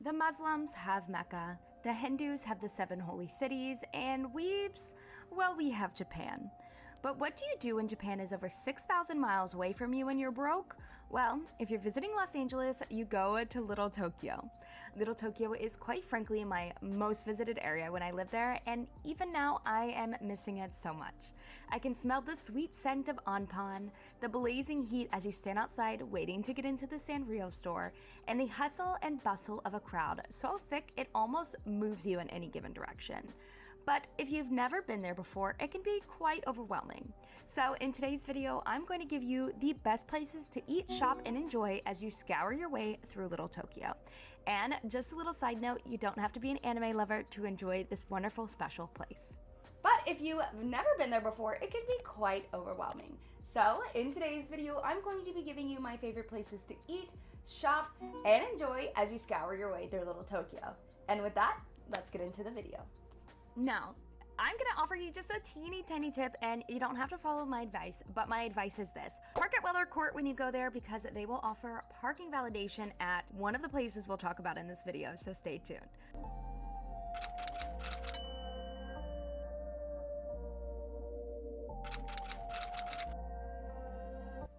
The Muslims have Mecca, the Hindus have the 7 holy cities, and Weebs, well, we have Japan. But what do you do when Japan is over 6,000 miles away from you and you're broke? Well, if you're visiting Los Angeles, you go to Little Tokyo. Little Tokyo is quite frankly my most visited area when I lived there, and even now I am missing it so much. I can smell the sweet scent of onpan, the blazing heat as you stand outside waiting to get into the Sanrio store, and the hustle and bustle of a crowd so thick it almost moves you in any given direction. But if you've never been there before, it can be quite overwhelming. So in today's video, I'm going to give you the best places to eat, shop, and enjoy as you scour your way through Little Tokyo. And just a little side note, you don't have to be an anime lover to enjoy this wonderful special place. But if you've never been there before, it can be quite overwhelming. So in today's video, I'm going to be giving you my favorite places to eat, shop, and enjoy as you scour your way through Little Tokyo. And with that, let's get into the video. Now, I'm gonna offer you just a teeny tiny tip, and you don't have to follow my advice, but my advice is this. Park at Weller Court when you go there because they will offer parking validation at one of the places we'll talk about in this video, so stay tuned.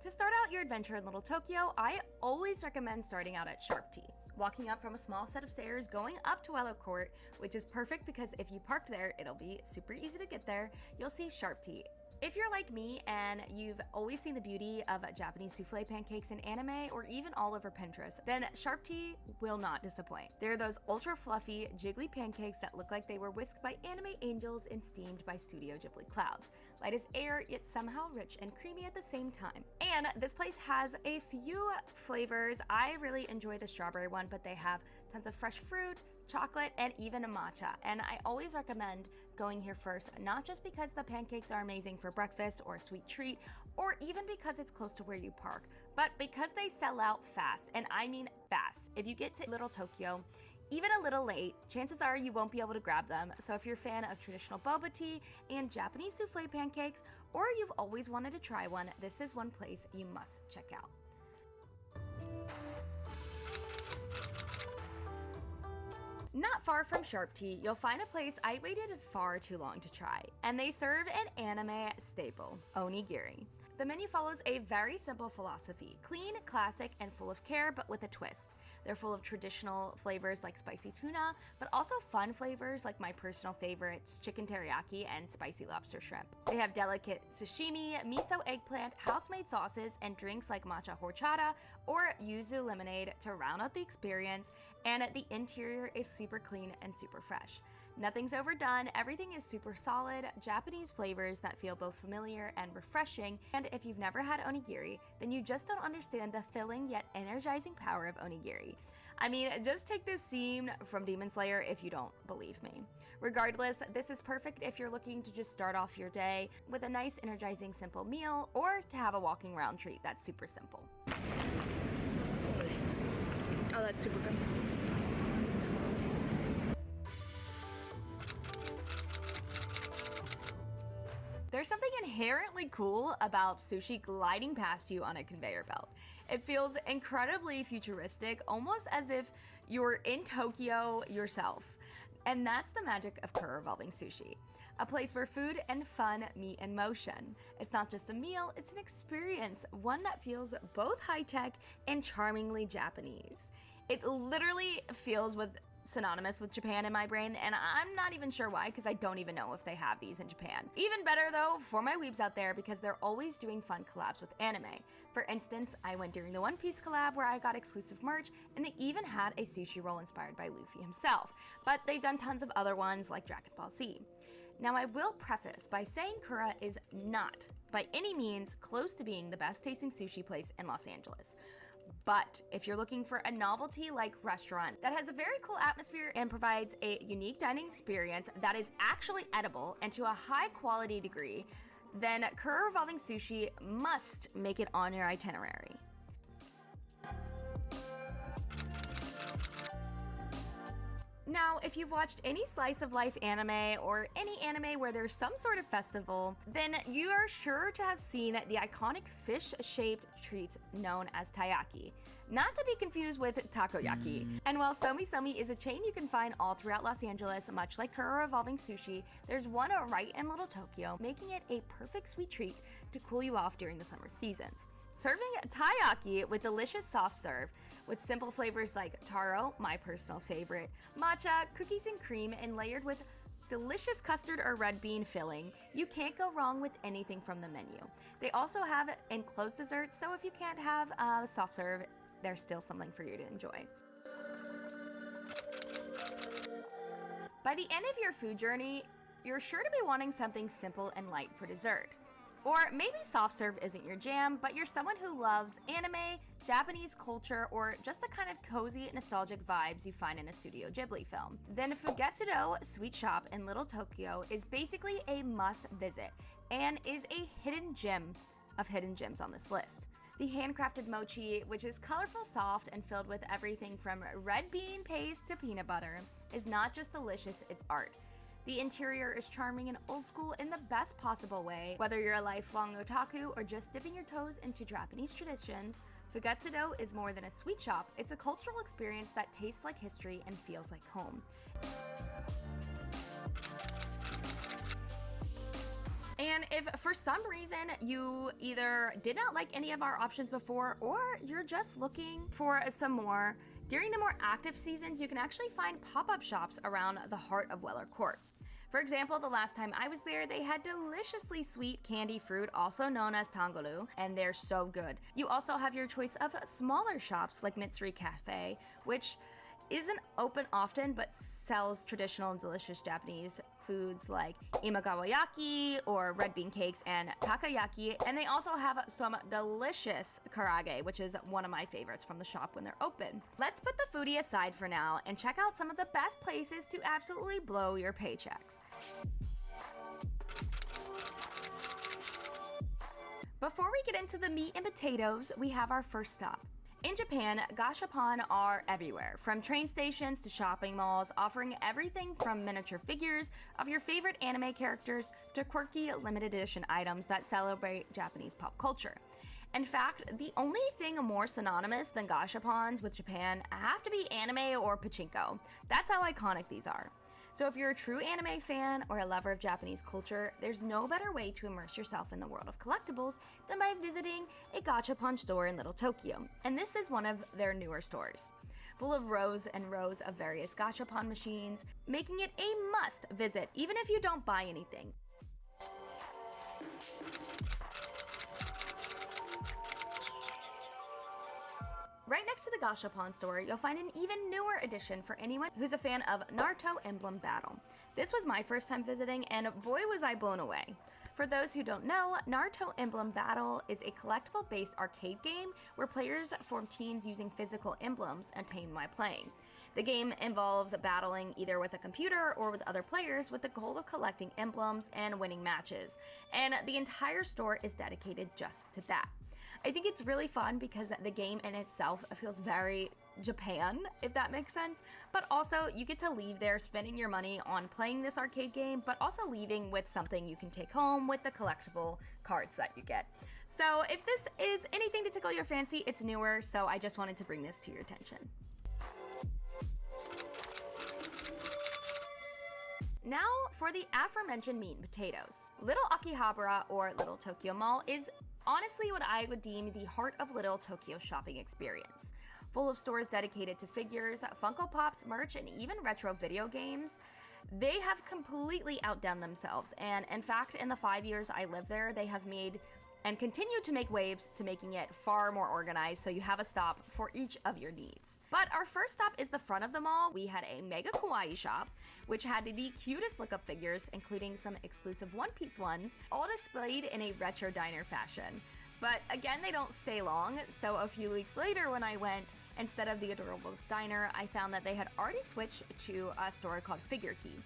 To start out your adventure in Little Tokyo, I always recommend starting out at Sharp Tea. Walking up from a small set of stairs, going up to Weller Court, which is perfect because if you park there, it'll be super easy to get there. You'll see Sharp Tea. If you're like me and you've always seen the beauty of Japanese souffle pancakes in anime or even all over Pinterest, then Sharp Tea will not disappoint. They're those ultra fluffy, jiggly pancakes that look like they were whisked by anime angels and steamed by Studio Ghibli clouds. Light as air, yet somehow rich and creamy at the same time. And this place has a few flavors. I really enjoy the strawberry one, but they have tons of fresh fruit, chocolate, and even a matcha. And I always recommend going here first, not just because the pancakes are amazing for breakfast or a sweet treat, or even because it's close to where you park, but because they sell out fast, and I mean fast. If you get to Little Tokyo, even a little late, chances are you won't be able to grab them. So if you're a fan of traditional boba tea and Japanese souffle pancakes, or you've always wanted to try one, this is one place you must check out. Not far from Sharp Tea, you'll find a place I waited far too long to try, and they serve an anime staple, onigiri. The menu follows a very simple philosophy: clean, classic, and full of care, but with a twist. They're full of traditional flavors like spicy tuna, but also fun flavors like my personal favorites, chicken teriyaki and spicy lobster shrimp. They have delicate sashimi, miso eggplant, house-made sauces, and drinks like matcha horchata or yuzu lemonade to round out the experience, and the interior is super clean and super fresh. Nothing's overdone, everything is super solid, Japanese flavors that feel both familiar and refreshing, and if you've never had onigiri, then you just don't understand the filling yet energizing power of onigiri. I mean, just take this scene from Demon Slayer if you don't believe me. Regardless, this is perfect if you're looking to just start off your day with a nice, energizing, simple meal, or to have a walking around treat that's super simple. Oh, that's super good. There's something inherently cool about sushi gliding past you on a conveyor belt. It feels incredibly futuristic, almost as if you're in Tokyo yourself. And that's the magic of Kura Revolving Sushi, a place where food and fun meet in motion. It's not just a meal, it's an experience, one that feels both high-tech and charmingly Japanese. It literally feels synonymous with Japan in my brain, and I'm not even sure why, because I don't even know if they have these in Japan. Even better though for my weebs out there, because they're always doing fun collabs with anime. For instance, I went during the One Piece collab where I got exclusive merch, and they even had a sushi roll inspired by Luffy himself, but they've done tons of other ones like Dragon Ball Z. Now, I will preface by saying Kura is not by any means close to being the best tasting sushi place in Los Angeles. But if you're looking for a novelty-like restaurant that has a very cool atmosphere and provides a unique dining experience that is actually edible and to a high quality degree, then Kura Revolving Sushi must make it on your itinerary. Now, if you've watched any slice of life anime or any anime where there's some sort of festival, then you are sure to have seen the iconic fish-shaped treats known as taiyaki. Not to be confused with takoyaki. And while Somi Somi is a chain you can find all throughout Los Angeles, much like Kura Revolving Sushi, there's one right in Little Tokyo, making it a perfect sweet treat to cool you off during the summer seasons. Serving taiyaki with delicious soft serve, with simple flavors like taro, my personal favorite, matcha, cookies and cream, and layered with delicious custard or red bean filling. You can't go wrong with anything from the menu. They also have enclosed desserts, so if you can't have soft serve, there's still something for you to enjoy. By the end of your food journey, you're sure to be wanting something simple and light for dessert. Or maybe soft serve isn't your jam, but you're someone who loves anime, Japanese culture, or just the kind of cozy, nostalgic vibes you find in a Studio Ghibli film. Then Fugetsudo Sweet Shop in Little Tokyo is basically a must visit and is a hidden gem of hidden gems on this list. The handcrafted mochi, which is colorful, soft, and filled with everything from red bean paste to peanut butter, is not just delicious, it's art. The interior is charming and old school in the best possible way. Whether you're a lifelong otaku or just dipping your toes into Japanese traditions, Fugetsudo is more than a sweet shop. It's a cultural experience that tastes like history and feels like home. And if for some reason you either did not like any of our options before, or you're just looking for some more, during the more active seasons, you can actually find pop-up shops around the heart of Weller Court. For example, the last time I was there, they had deliciously sweet candy fruit, also known as tangolu, and they're so good. You also have your choice of smaller shops like Mitsuri Cafe, which isn't open often but sells traditional and delicious Japanese foods like imagawayaki or red bean cakes and takoyaki, and they also have some delicious karage, which is one of my favorites from the shop when they're open. Let's put the foodie aside for now and check out some of the best places to absolutely blow your paychecks. Before we get into the meat and potatoes, we have our first stop. In Japan, gashapon are everywhere, from train stations to shopping malls, offering everything from miniature figures of your favorite anime characters to quirky limited edition items that celebrate Japanese pop culture. In fact, the only thing more synonymous than gashapons with Japan have to be anime or pachinko. That's how iconic these are. So if you're a true anime fan or a lover of Japanese culture, there's no better way to immerse yourself in the world of collectibles than by visiting a gachapon store in Little Tokyo. And this is one of their newer stores, full of rows and rows of various gachapon machines, making it a must visit even if you don't buy anything. Right next to the gashapon store, you'll find an even newer addition for anyone who's a fan of Naruto Emblem Battle. This was my first time visiting, and boy was I blown away. For those who don't know, Naruto Emblem Battle is a collectible-based arcade game where players form teams using physical emblems obtained by playing. The game involves battling either with a computer or with other players with the goal of collecting emblems and winning matches, and the entire store is dedicated just to that. I think it's really fun because the game in itself feels very Japan, if that makes sense, but also you get to leave there spending your money on playing this arcade game, but also leaving with something you can take home with the collectible cards that you get. So if this is anything to tickle your fancy, it's newer, so I just wanted to bring this to your attention. Now for the aforementioned meat and potatoes. Little Akihabara, or Little Tokyo Mall, is honestly what I would deem the heart of Little Tokyo shopping experience. Full of stores dedicated to figures, Funko Pops, merch, and even retro video games. They have completely outdone themselves, and in fact, in the 5 years I lived there, they have made and continue to make waves to making it far more organized, so you have a stop for each of your needs. But our first stop is the front of the mall. We had a mega kawaii shop, which had the cutest look-up figures, including some exclusive one-piece ones, all displayed in a retro diner fashion. But again, they don't stay long, so a few weeks later when I went, instead of the adorable diner, I found that they had already switched to a store called Figure Key,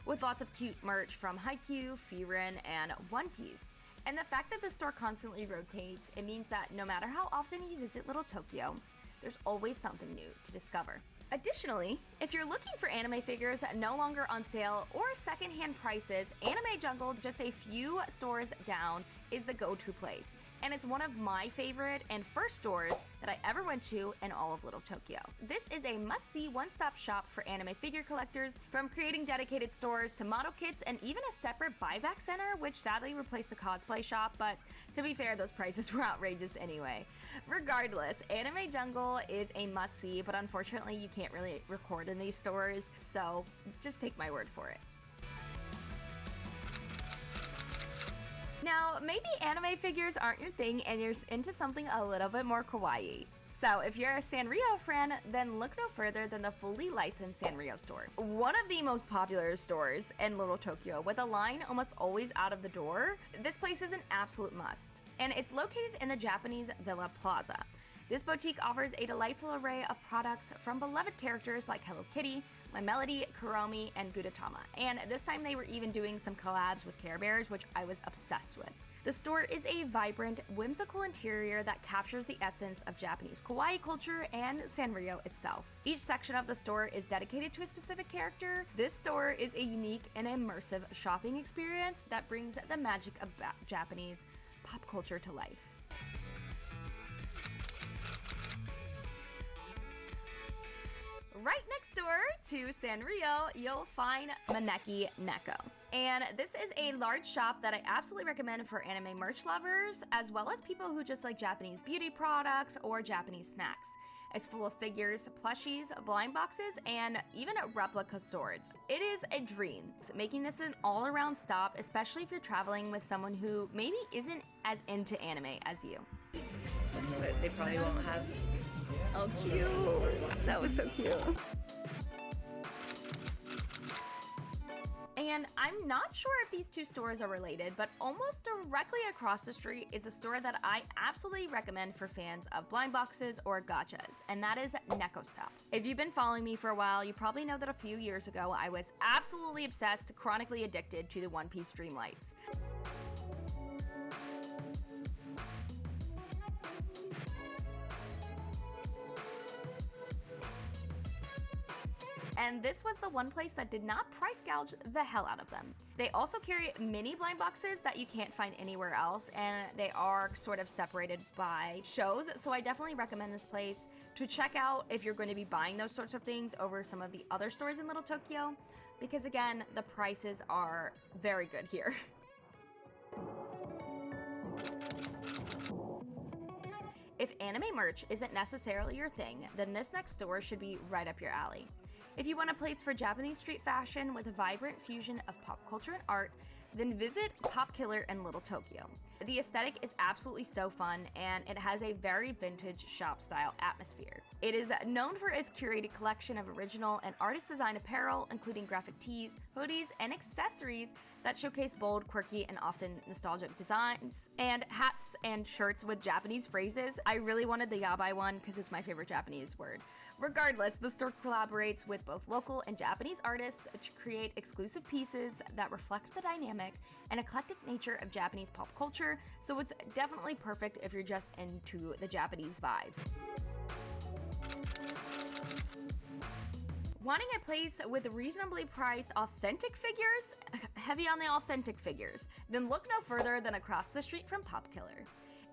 with lots of cute merch from Haikyuu, Frieren, and One Piece. And the fact that the store constantly rotates, it means that no matter how often you visit Little Tokyo, there's always something new to discover. Additionally, if you're looking for anime figures no longer on sale or secondhand prices, Anime Jungle, just a few stores down, is the go-to place. And it's one of my favorite and first stores that I ever went to in all of Little Tokyo. This is a must-see one-stop shop for anime figure collectors, from creating dedicated stores to model kits and even a separate buyback center, which sadly replaced the cosplay shop, but to be fair, those prices were outrageous anyway. Regardless, Anime Jungle is a must-see, but unfortunately you can't really record in these stores, so just take my word for it. Now, maybe anime figures aren't your thing and you're into something a little bit more kawaii. So if you're a Sanrio fan, then look no further than the fully licensed Sanrio store. One of the most popular stores in Little Tokyo, with a line almost always out of the door, this place is an absolute must. And it's located in the Japanese Villa Plaza. This boutique offers a delightful array of products from beloved characters like Hello Kitty, My Melody, Kuromi, and Gudetama. And this time they were even doing some collabs with Care Bears, which I was obsessed with. The store is a vibrant, whimsical interior that captures the essence of Japanese kawaii culture and Sanrio itself. Each section of the store is dedicated to a specific character. This store is a unique and immersive shopping experience that brings the magic of Japanese pop culture to life. Right next door to Sanrio, you'll find Maneki Neko. And this is a large shop that I absolutely recommend for anime merch lovers, as well as people who just like Japanese beauty products or Japanese snacks. It's full of figures, plushies, blind boxes, and even replica swords. It is a dream, making this an all-around stop, especially if you're traveling with someone who maybe isn't as into anime as you. But they probably won't have. Oh, cute. That was so cute. And I'm not sure if these two stores are related, but almost directly across the street is a store that I absolutely recommend for fans of blind boxes or gachas, and that is Neko Stop. If you've been following me for a while, you probably know that a few years ago I was absolutely obsessed, chronically addicted to the One Piece Dreamlights. And this was the one place that did not price gouge the hell out of them. They also carry mini blind boxes that you can't find anywhere else, and they are sort of separated by shows, so I definitely recommend this place to check out if you're going to be buying those sorts of things over some of the other stores in Little Tokyo, because again, the prices are very good here. If anime merch isn't necessarily your thing, then this next store should be right up your alley. If you want a place for Japanese street fashion with a vibrant fusion of pop culture and art, then visit Pop Killer in Little Tokyo. The aesthetic is absolutely so fun, and it has a very vintage shop style atmosphere. It is known for its curated collection of original and artist designed apparel, including graphic tees, hoodies, and accessories that showcase bold, quirky, and often nostalgic designs, and hats and shirts with Japanese phrases. I really wanted the yabai one because it's my favorite Japanese word. Regardless, the store collaborates with both local and Japanese artists to create exclusive pieces that reflect the dynamic and eclectic nature of Japanese pop culture, so it's definitely perfect if you're just into the Japanese vibes. Wanting a place with reasonably priced authentic figures? Heavy on the authentic figures. Then look no further than across the street from Pop Killer.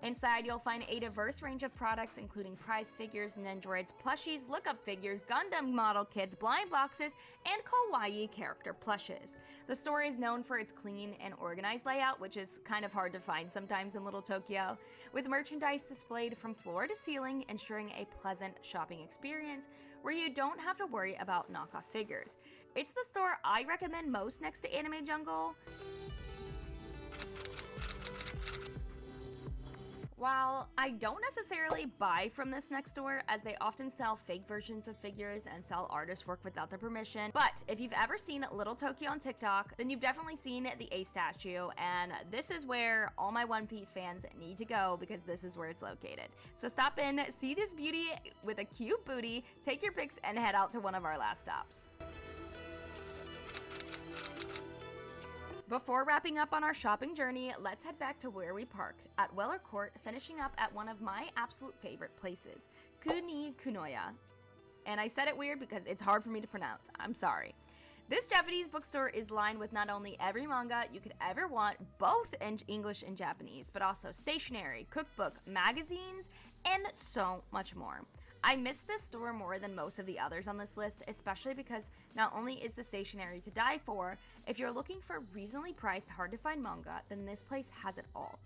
Inside, you'll find a diverse range of products, including prize figures, Nendoroids, plushies, lookup figures, Gundam model kits, blind boxes, and kawaii character plushes. The store is known for its clean and organized layout, which is kind of hard to find sometimes in Little Tokyo, with merchandise displayed from floor to ceiling, ensuring a pleasant shopping experience where you don't have to worry about knockoff figures. It's the store I recommend most next to Anime Jungle. While I don't necessarily buy from this next store, as they often sell fake versions of figures and sell artist work without their permission, but if you've ever seen Little Tokyo on TikTok, then you've definitely seen the A statue, and this is where all my One Piece fans need to go because this is where it's located. So stop in, see this beauty with a cute booty, take your pics, and head out to one of our last stops. Before wrapping up on our shopping journey, let's head back to where we parked, at Weller Court, finishing up at one of my absolute favorite places, Kuni Kunoya. And I said it weird because it's hard for me to pronounce. I'm sorry. This Japanese bookstore is lined with not only every manga you could ever want, both in English and Japanese, but also stationery, cookbook, magazines, and so much more. I miss this store more than most of the others on this list, especially because not only is the stationery to die for, if you're looking for reasonably priced, hard to find manga, then this place has it all.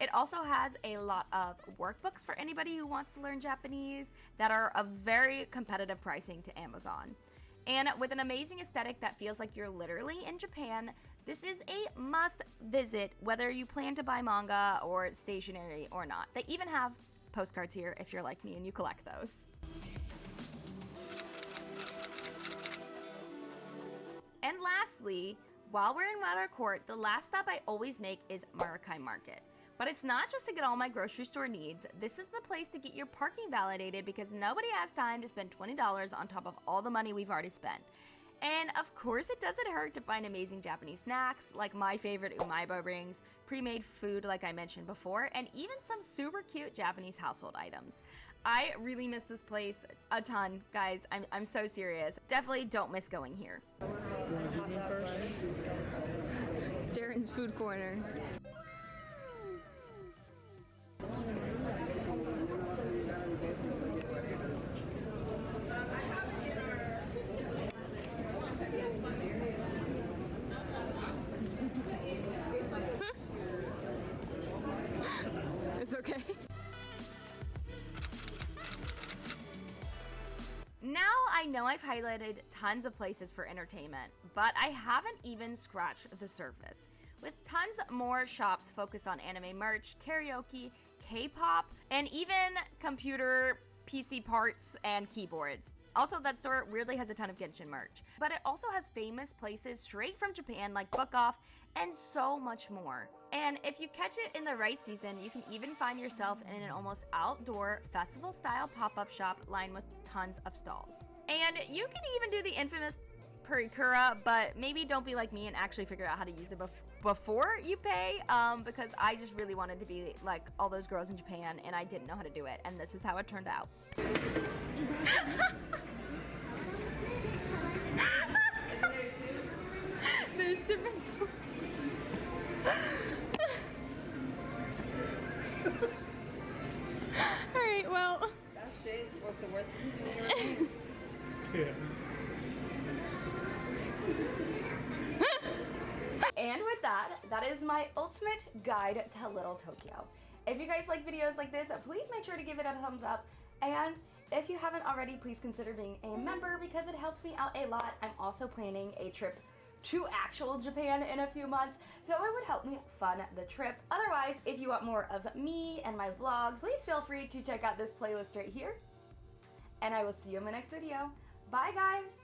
It also has a lot of workbooks for anybody who wants to learn Japanese that are of very competitive pricing to Amazon. And with an amazing aesthetic that feels like you're literally in Japan, this is a must visit whether you plan to buy manga or stationery or not. They even have postcards here if you're like me and you collect those. And lastly, while we're in Water Court, the last stop I always make is Marakai Market. But it's not just to get all my grocery store needs. This is the place to get your parking validated because nobody has time to spend $20 on top of all the money we've already spent. And of course, it doesn't hurt to find amazing Japanese snacks like my favorite umaibo rings, pre-made food like I mentioned before, and even some super cute Japanese household items. I really miss this place a ton, guys. I'm so serious. Definitely don't miss going here. Jaren's food corner. It's okay. Now I know I've highlighted tons of places for entertainment, but I haven't even scratched the surface. With tons more shops focused on anime merch, karaoke, K-pop, and even computer PC parts and keyboards. Also, that store weirdly has a ton of Genshin merch. But it also has famous places straight from Japan like Book Off and so much more. And if you catch it in the right season, you can even find yourself in an almost outdoor festival-style pop-up shop lined with tons of stalls. And you can even do the infamous Purikura, but maybe don't be like me and actually figure out how to use it before you pay, because I just really wanted to be like all those girls in Japan and I didn't know how to do it, and this is how it turned out. There's different. Alright, well. That shit was the worst decision you ever made. Yeah. And with that, that is my ultimate guide to Little Tokyo. If you guys like videos like this, please make sure to give it a thumbs up. And if you haven't already, please consider being a member because it helps me out a lot. I'm also planning a trip to actual Japan in a few months, so it would help me fund the trip. Otherwise, if you want more of me and my vlogs, please feel free to check out this playlist right here. And I will see you in my next video. Bye, guys!